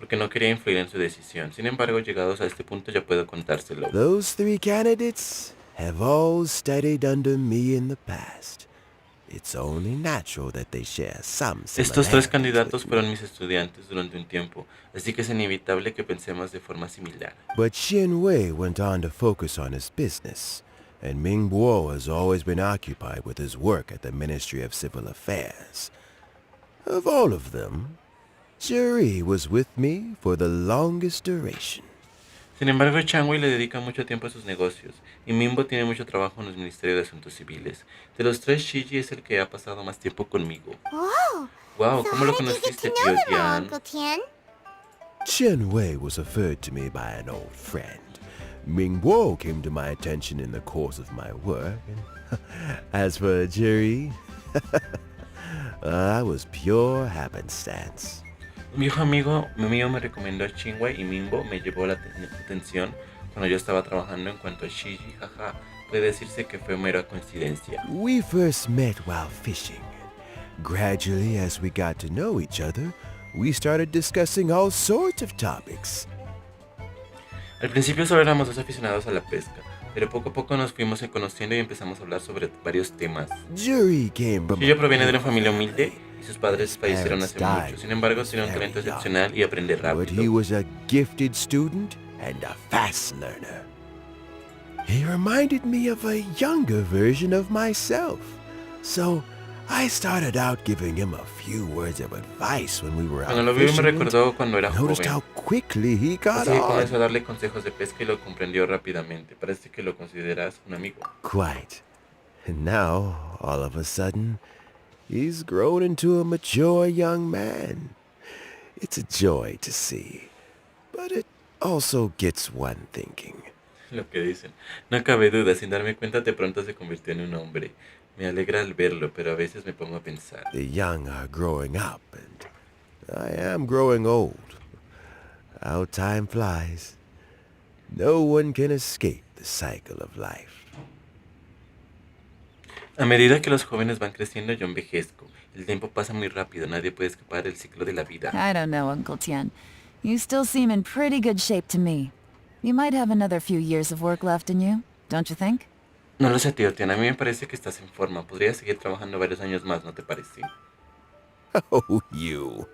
Speaker 1: porque no quería influir en su decisión. Sin embargo, llegados a este punto ya puedo contárselo.
Speaker 4: Those 3 candidates have all studied under me in the past. It's only natural that they share some
Speaker 1: Estos 3
Speaker 4: similarities
Speaker 1: candidatos
Speaker 4: with me.
Speaker 1: fueron mis estudiantes durante un tiempo, así que es inevitable que pensemos de forma similar.
Speaker 4: But Xin Wei went on to focus on his business, and Ming Guo has always been occupied with his work at the Ministry of Civil Affairs. Of all of them, Zuri was with me for the longest duration.
Speaker 1: Sin embargo, Changwei le dedica mucho tiempo a sus negocios, y Mimbo tiene mucho trabajo en el Ministerio de Asuntos Civiles. De los 3, Shiji es el que ha pasado más tiempo conmigo.
Speaker 3: Whoa!
Speaker 1: Wow,
Speaker 3: So
Speaker 1: ¿cómo
Speaker 3: how
Speaker 1: lo
Speaker 3: did you get
Speaker 1: conociste,
Speaker 3: to
Speaker 1: tío
Speaker 3: know them all,
Speaker 1: Tian?
Speaker 3: Uncle Tian?
Speaker 4: Chen Wei was referred to me by an old friend. Ming Guo came to my attention in the course of my work. And as for Jerry, I was pure happenstance.
Speaker 1: Un viejo amigo mío me recomendó a Chingwei y Mimbo me llevó la atención cuando yo estaba trabajando. En cuanto a Shiji, jaja, puede decirse que fue mera coincidencia.
Speaker 4: We first met while fishing. Gradually, as we got to know each other, we started discussing all sorts of topics.
Speaker 1: Al principio solo éramos 2 aficionados a la pesca, pero poco a poco nos fuimos conociendo y empezamos a hablar sobre varios temas.
Speaker 4: Jerry came from
Speaker 1: Shiji proviene de una familia humilde y sus padres fallecieron hace
Speaker 4: died
Speaker 1: mucho. Sin embargo, tiene un talento excepcional y aprende
Speaker 4: but he
Speaker 1: rápido.
Speaker 4: was a gifted student and a fast learner. He reminded me of a younger version of myself. So I started out giving him a few words of advice when we were
Speaker 1: Cuando
Speaker 4: out
Speaker 1: lo vi me
Speaker 4: fishing. and
Speaker 1: recordó cuando era
Speaker 4: noticed how
Speaker 1: joven.
Speaker 4: quickly he got
Speaker 1: Así que comenzó a
Speaker 4: on.
Speaker 1: darle consejos de pesca y lo comprendió rápidamente. Parece que lo consideras un amigo.
Speaker 4: Quite. And now, all of a sudden, he's grown into a mature young man. It's a joy to see. But it also gets one thinking.
Speaker 1: Lo que dicen. No cabe duda, sin darme cuenta de pronto se convirtió en un hombre. Me alegra al verlo, pero a veces me pongo a pensar.
Speaker 4: The young are growing up, and I am growing old. How time flies. No one can escape the cycle of life.
Speaker 1: A medida que los jóvenes van creciendo, yo envejezco. El tiempo pasa muy rápido, nadie puede escapar del ciclo de la vida.
Speaker 5: I don't know, Uncle Tian. You still seem in pretty good shape to me. You might have another few years of work left in you, don't you think?
Speaker 1: No lo sé, tío Tian, a mí me parece que estás en forma. Podrías seguir trabajando varios años más, ¿no te parece?
Speaker 4: Oh, you.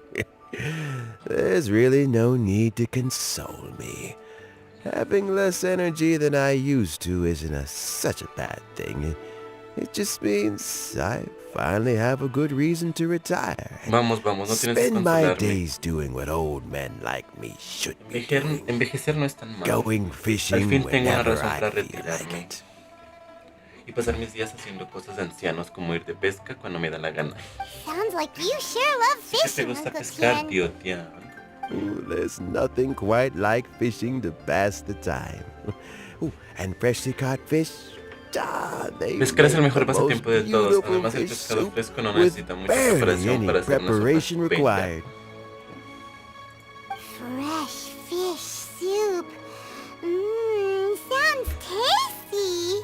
Speaker 4: There's really no need to console me. Having less energy than I used to isn't such a bad thing. It just means I finally have a good reason to retire. and
Speaker 1: Vamos, vamos, no tienes que
Speaker 4: spend my
Speaker 1: consolarme.
Speaker 4: days doing what old men like me should be doing.
Speaker 1: Envejecer no es tan malo.
Speaker 4: Going
Speaker 1: Al
Speaker 4: fishing
Speaker 1: fin tengo una
Speaker 4: whenever
Speaker 1: razón para
Speaker 4: I feel like
Speaker 1: retirarme
Speaker 4: it.
Speaker 1: y pasar mis días haciendo cosas de ancianos como ir de pesca cuando me da la gana.
Speaker 3: Sounds like you sure love
Speaker 1: ¿Qué te
Speaker 3: fishing,
Speaker 1: gusta
Speaker 3: Uncle
Speaker 1: pescar,
Speaker 3: Tian.
Speaker 1: tío Tian?
Speaker 4: Ooh, there's nothing quite like fishing to pass the time. Ooh, and freshly caught fish, They
Speaker 1: Pescar es el
Speaker 4: make
Speaker 1: mejor
Speaker 4: the most
Speaker 1: pasatiempo de todos.
Speaker 4: beautiful
Speaker 1: Además, el
Speaker 4: fish
Speaker 1: pescado
Speaker 4: soup
Speaker 1: fresco no
Speaker 4: with
Speaker 1: necesita mucha
Speaker 4: barely
Speaker 1: preparación
Speaker 4: any
Speaker 1: para hacernos una
Speaker 4: preparation
Speaker 1: estupenda.
Speaker 4: required.
Speaker 3: Fresh fish soup. Sounds tasty.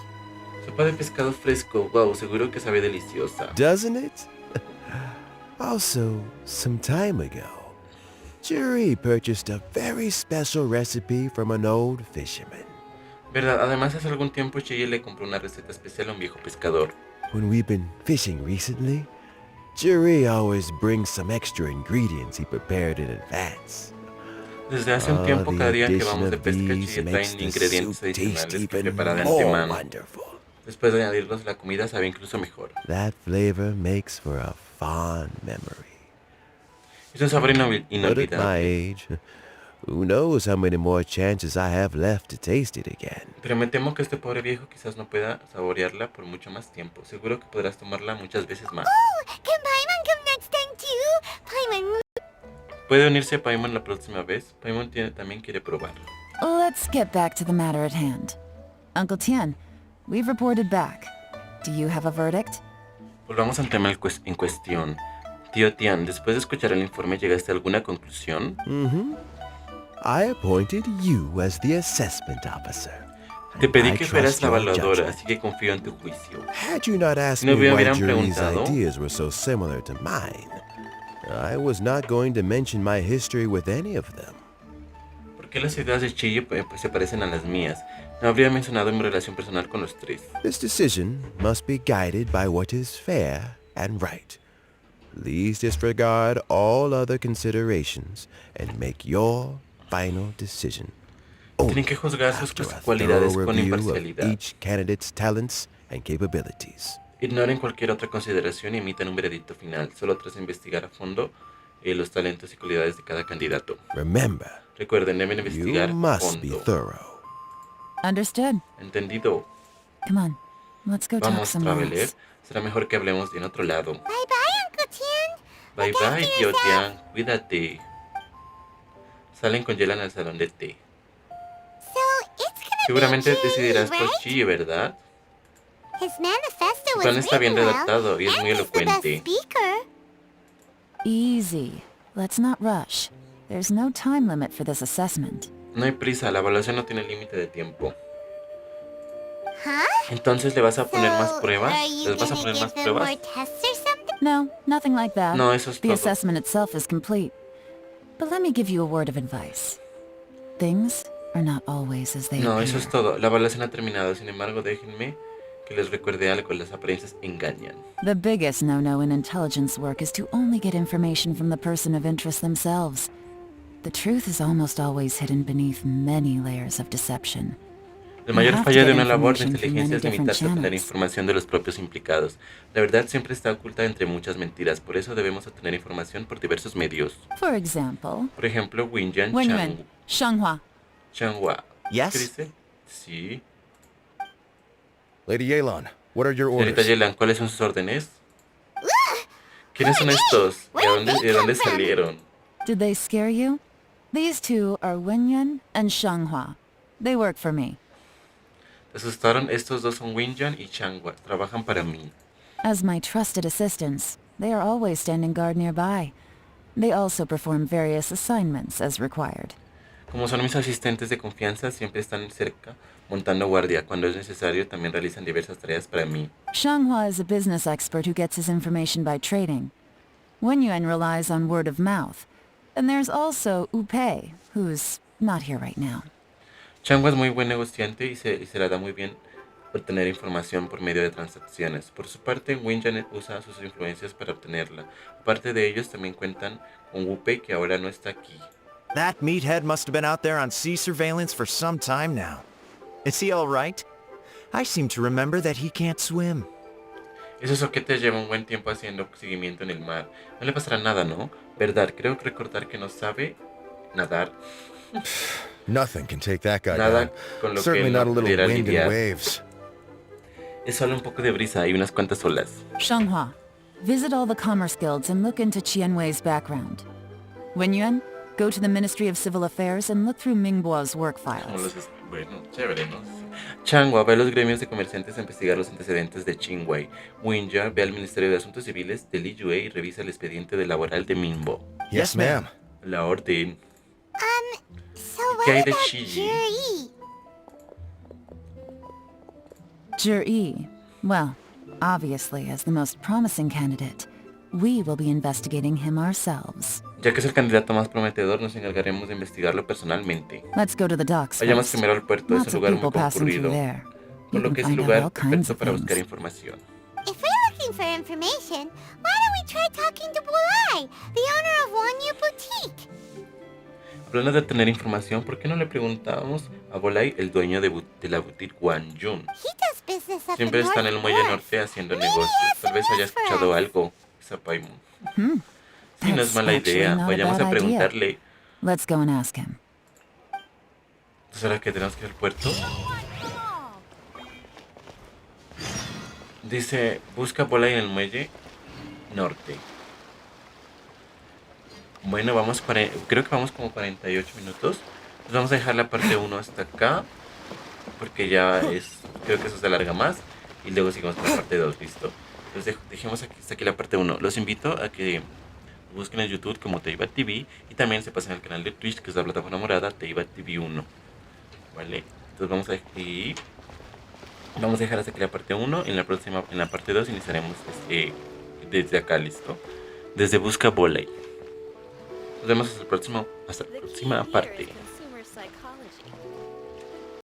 Speaker 1: Sopa de pescado fresco, wow, seguro que sabe deliciosa.
Speaker 4: Doesn't it? Also, some time ago, Jerry purchased a very special recipe from an old fisherman.
Speaker 1: ¿Verdad? Además, hace algún tiempo Cheye le compró una receta especial a un viejo pescador.
Speaker 4: When we've been fishing recently, Jerry always brings some extra ingredients he prepared in advance.
Speaker 1: Desde hace un tiempo,
Speaker 4: The
Speaker 1: cada día que
Speaker 4: addition
Speaker 1: vamos de
Speaker 4: of
Speaker 1: pesca,
Speaker 4: these
Speaker 1: Cheye
Speaker 4: makes
Speaker 1: trae
Speaker 4: the
Speaker 1: ingredientes
Speaker 4: soup taste
Speaker 1: adicionales que
Speaker 4: even
Speaker 1: prepara de
Speaker 4: more
Speaker 1: antemano.
Speaker 4: wonderful.
Speaker 1: Después de añadirlos, la comida sabe incluso mejor.
Speaker 4: That flavor makes for a fond memory.
Speaker 1: Es un sabor
Speaker 4: But at my
Speaker 1: inolvidable.
Speaker 4: age, who knows how many more chances I have left to taste it again.
Speaker 1: Pero me temo que este pobre viejo quizás no pueda saborearla por mucho más tiempo. Seguro que podrás tomarla muchas veces más.
Speaker 3: Oh, can Paimon come next time too? Paimon.
Speaker 1: ¿Puede unirse a Paimon la próxima vez? Paimon también quiere probarlo.
Speaker 5: Let's get back to the matter at hand. Uncle Tian, we've reported back. Do you have a verdict?
Speaker 1: Volvamos al tema en cuestión. Tío Tian, después de escuchar el informe, ¿llegaste a alguna conclusión?
Speaker 4: I appointed you as the assessment officer.
Speaker 1: Te pedí
Speaker 4: I
Speaker 1: que fueras
Speaker 4: trust
Speaker 1: la
Speaker 4: your
Speaker 1: evaluadora,
Speaker 4: judgment.
Speaker 1: así que confío en tu juicio.
Speaker 4: Had you not asked
Speaker 1: No
Speaker 4: me
Speaker 1: me
Speaker 4: why
Speaker 1: hubieran
Speaker 4: Jerry's
Speaker 1: preguntado.
Speaker 4: ideas were so similar to mine, I was not going to mention my history with any of them.
Speaker 1: ¿Por qué las ideas de Chille pues, se parecen a las mías? No habría mencionado mi relación personal con los tres.
Speaker 4: This decision must be guided by what is fair and right. Please disregard all other considerations and make your final decision.
Speaker 1: Tienen que juzgar sus
Speaker 4: After a
Speaker 1: cualidades
Speaker 4: thorough
Speaker 1: con
Speaker 4: review of
Speaker 1: imparcialidad.
Speaker 4: each candidate's talents and capabilities.
Speaker 1: Ignoren cualquier otra consideración y emitan un veredicto final, solo tras investigar a fondo los talentos y cualidades de cada candidato.
Speaker 4: Remember,
Speaker 1: Recuerden, deben investigar
Speaker 4: you
Speaker 1: a
Speaker 4: must be
Speaker 1: fondo.
Speaker 4: thorough.
Speaker 5: Understood.
Speaker 1: ¿Entendido?
Speaker 5: Come on, let's go talk
Speaker 1: Vamos,
Speaker 5: somewhere
Speaker 1: Traveler.
Speaker 5: else.
Speaker 1: Será mejor que hablemos de en otro lado.
Speaker 3: Bye bye, Uncle Tian.
Speaker 1: Bye
Speaker 3: Look
Speaker 1: bye,
Speaker 3: after
Speaker 1: tío
Speaker 3: yourself.
Speaker 1: Tian. Cuídate. Salen con Yelan al salón de té.
Speaker 3: So it's gonna
Speaker 1: Seguramente
Speaker 3: be Chie,
Speaker 1: decidirás por
Speaker 3: right?
Speaker 1: Chille, ¿verdad?
Speaker 3: His manifesto
Speaker 1: Su
Speaker 3: was
Speaker 1: plan está bien
Speaker 3: written well,
Speaker 1: redactado y es
Speaker 3: and
Speaker 1: muy
Speaker 3: he's the best
Speaker 1: elocuente.
Speaker 3: speaker.
Speaker 5: Easy. Let's not rush. There's no time limit for this assessment.
Speaker 1: No hay prisa, la evaluación no tiene límite de tiempo.
Speaker 3: Huh?
Speaker 1: Entonces, ¿le vas a poner más
Speaker 3: So,
Speaker 1: pruebas?
Speaker 3: are you
Speaker 1: ¿Les vas a
Speaker 3: gonna
Speaker 1: poner más
Speaker 3: give them more
Speaker 1: pruebas?
Speaker 3: tests or something?
Speaker 5: No, nothing like that.
Speaker 1: No, eso es
Speaker 5: The
Speaker 1: todo.
Speaker 5: assessment itself is complete. But let me give you a word of advice. Things are not always as they
Speaker 1: No,
Speaker 5: appear.
Speaker 1: eso es todo. La evaluación ha terminado. Sin embargo, déjenme que les recuerde algo. Las apariencias engañan.
Speaker 5: The biggest no-no in intelligence work is to only get information from the person of interest themselves. The truth is almost always hidden beneath many layers of deception.
Speaker 1: El mayor
Speaker 5: have to
Speaker 1: fallo
Speaker 5: get
Speaker 1: de una labor de
Speaker 5: information from
Speaker 1: inteligencia es
Speaker 5: many different
Speaker 1: limitarse a obtener
Speaker 5: channels.
Speaker 1: información de los propios implicados. La verdad siempre está oculta entre muchas mentiras. Por eso debemos obtener información por diversos medios.
Speaker 5: For example,
Speaker 1: Por ejemplo, Winyan
Speaker 5: Wenyuan, Shanghua.
Speaker 1: Changhua.
Speaker 6: Yes?
Speaker 1: ¿Qué dice? Sí.
Speaker 9: Lady Yelan, what are your
Speaker 1: Señorita
Speaker 9: orders?
Speaker 1: Yelan, ¿cuáles son sus órdenes? ¿Quiénes son estos? ¿Y de dónde salieron?
Speaker 5: Did they scare you? These two are Wenyuan and Shanghua. They work for me.
Speaker 1: ¿Te asustaron? Estos dos son Winyan y Changhua. Trabajan para mí.
Speaker 5: As my trusted assistants, they are always standing guard nearby. They also perform various assignments as required.
Speaker 1: Como son mis asistentes de confianza, siempre están cerca, montando guardia. Cuando es necesario, también realizan diversas tareas para mí.
Speaker 5: Shanghua is a business expert who gets his information by trading. Wenyuan relies on word of mouth. And there's also Upei, who's not here right now.
Speaker 1: Changhua es muy buen negociante y se le da muy bien obtener información por medio de transacciones. Por su parte, Winjan usa sus influencias para obtenerla. Aparte de ellos, también cuentan con Wu-Pei, que ahora no está aquí.
Speaker 6: That meathead must have been out there on sea surveillance for some time now. Is he all right? I seem to remember that he can't swim.
Speaker 1: Esos soquetes llevan un buen tiempo haciendo seguimiento en el mar. No le pasará nada, ¿no? ¿Verdad? Creo recordar que no sabe nadar.
Speaker 9: Nothing can take that guy
Speaker 1: Nada
Speaker 9: down.
Speaker 1: con lo que
Speaker 9: Certainly
Speaker 1: él
Speaker 9: not a
Speaker 1: no
Speaker 9: little
Speaker 1: pudiera
Speaker 9: wind
Speaker 1: lidiar.
Speaker 9: and waves.
Speaker 1: Es solo un poco de brisa y unas cuantas olas.
Speaker 5: Shanghua, visit all the commerce guilds and look into Qianwei's background. Wenyuan, go to the Ministry of Civil Affairs and look through Mingbo's work
Speaker 1: Como
Speaker 5: files.
Speaker 1: los Bueno, chévere, ¿no? Changhua ve a los gremios de comerciantes a investigar los antecedentes de Qingwei. Winya ve al Ministerio de Asuntos Civiles de Liyue y revisa el expediente de laboral de Minbo.
Speaker 9: Yes, ma'am.
Speaker 1: La orden.
Speaker 3: So
Speaker 1: ¿Qué hay
Speaker 3: what
Speaker 1: de
Speaker 3: about
Speaker 1: Shiji?
Speaker 3: Juri?
Speaker 5: Well, obviously as the most promising candidate, we will be investigating him ourselves.
Speaker 1: Ya que es el candidato más prometedor, nos encargaremos de investigarlo personalmente.
Speaker 5: Let's go to the docks
Speaker 1: Vayamos
Speaker 5: first.
Speaker 1: primero al puerto, es
Speaker 5: Lots
Speaker 1: un
Speaker 5: of
Speaker 1: lugar muy
Speaker 5: people passing through
Speaker 1: concurrido,
Speaker 5: there.
Speaker 1: por
Speaker 5: You
Speaker 1: lo
Speaker 5: can
Speaker 1: que es el
Speaker 5: find out
Speaker 1: lugar
Speaker 5: all kinds
Speaker 1: perfecto
Speaker 5: of
Speaker 1: para
Speaker 5: things.
Speaker 1: buscar información.
Speaker 3: If we're looking for information, why don't we try talking to Bulai, the owner of Wanyu Boutique?
Speaker 1: Hablando de tener información, ¿por qué no le preguntamos a Bolai, el dueño de la boutique Wanjun?
Speaker 3: He does business at
Speaker 1: Siempre
Speaker 3: the
Speaker 1: está en el
Speaker 3: North
Speaker 1: muelle
Speaker 3: Wharf.
Speaker 1: norte haciendo
Speaker 3: Maybe
Speaker 1: negocios.
Speaker 3: he has
Speaker 1: Tal vez
Speaker 3: some
Speaker 1: haya
Speaker 3: news for
Speaker 1: escuchado
Speaker 3: us.
Speaker 1: algo, Zapaimu. Sí, no es
Speaker 5: That's
Speaker 1: mala
Speaker 5: actually
Speaker 1: idea.
Speaker 5: not a
Speaker 1: Vayamos
Speaker 5: bad
Speaker 1: a preguntarle.
Speaker 5: Let's go and ask him.
Speaker 1: ¿Entonces ahora que tenemos que ir al puerto? Dice, busca Bolai en el muelle norte. Bueno, creo que vamos como 48 minutos. Pues vamos a dejar la parte 1 hasta acá. Porque creo que eso se alarga más. Y luego seguimos con la parte 2, ¿listo? Entonces dejemos hasta aquí la parte 1. Los invito a que busquen en YouTube como Teiba TV. Y también se pasen al canal de Twitch, que es la plataforma morada, Teiba TV 1. ¿Vale? Entonces vamos a dejar hasta aquí la parte 1. En la parte 2 iniciaremos desde acá, ¿listo? Desde Busca Bolai. Nos vemos hasta la próxima parte.